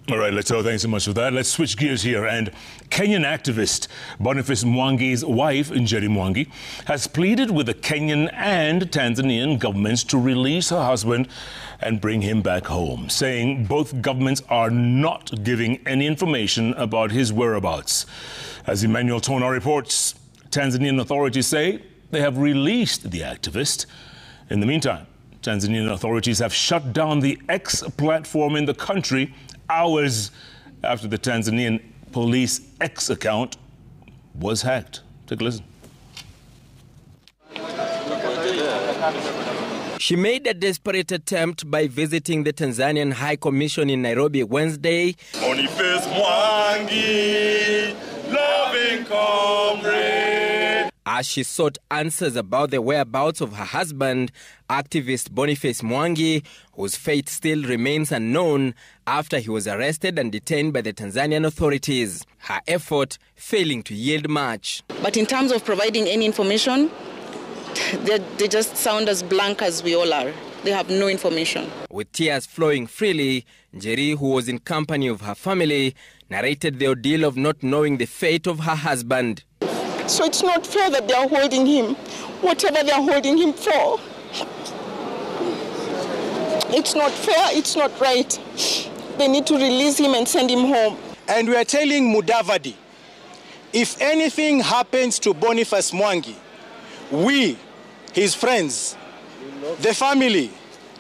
All right, thanks so much for that. Let's switch gears here. And Kenyan activist Boniface Mwangi's wife, Njeri Mwangi, has pleaded with the Kenyan and Tanzanian governments to release her husband and bring him back home, saying both governments are not giving any information about his whereabouts. As Emmanuel Tona reports, Tanzanian authorities say they have released the activist. In the meantime, Tanzanian authorities have shut down the X platform in the country hours after the Tanzanian police X account was hacked. Take a listen. She made a desperate attempt by visiting the Tanzanian High Commission in Nairobi Wednesday. Boniface Mwangi, loving comrade. As she sought answers about the whereabouts of her husband, activist Boniface Mwangi, whose fate still remains unknown after he was arrested and detained by the Tanzanian authorities. Her effort failing to yield much. But in terms of providing any information, they just sound as blank as we all are. They have no information. With tears flowing freely, Njeri, who was in company of her family, narrated the ordeal of not knowing the fate of her husband. So it's not fair that they are holding him, whatever they are holding him for. It's not fair, it's not right. They need to release him and send him home. And we are telling Mudavadi, if anything happens to Boniface Mwangi, we, his friends, the family,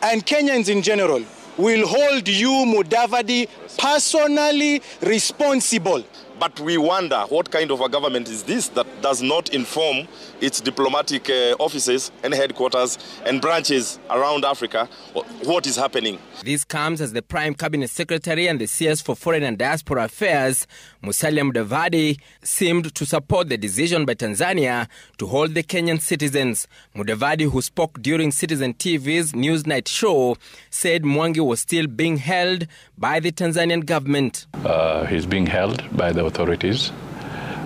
and Kenyans in general, will hold you, Mudavadi, personally responsible. But we wonder what kind of a government is this that does not inform its diplomatic offices and headquarters and branches around Africa what is happening. This comes as the Prime Cabinet Secretary and the CS for Foreign and Diaspora Affairs, Musalia Mudavadi, seemed to support the decision by Tanzania to hold the Kenyan citizens. Mudavadi, who spoke during Citizen TV's Newsnight show, said Mwangi was still being held by the Tanzanian government. He's being held by the authorities,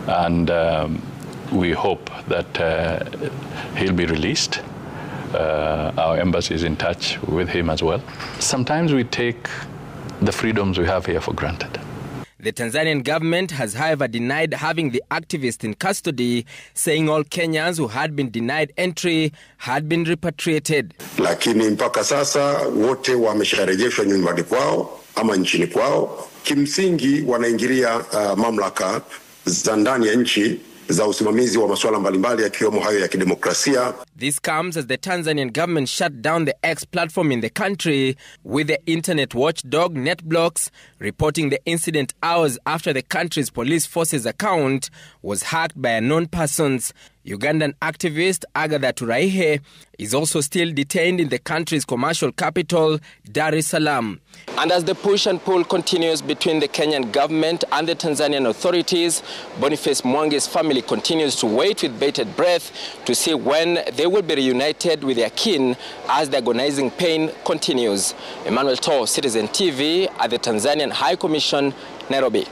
and we hope that he'll be released. Our embassy is in touch with him as well. Sometimes we take the freedoms we have here for granted. The Tanzanian government has, however, denied having the activist in custody, saying all Kenyans who had been denied entry had been repatriated. Lakini mpaka sasa wote wamesharejeshwa nyumbani kwao ama nchini kwao. Kimsingi wanaingilia mamlaka za ndani ya nchi za usimamizi wa masuala mbalimbali yakiwemo hayo ya kidemokrasia. This comes as the Tanzanian government shut down the X platform in the country, with the internet watchdog NetBlocks reporting the incident hours after the country's police forces account was hacked by unknown persons. Ugandan activist Agatha Turaihe is also still detained in the country's commercial capital, Dar es Salaam. And as the push and pull continues between the Kenyan government and the Tanzanian authorities, Boniface Mwangi's family continues to wait with bated breath to see when they will be reunited with their kin as the agonizing pain continues. Emmanuel Tona, Citizen TV at the Tanzanian High Commission, Nairobi.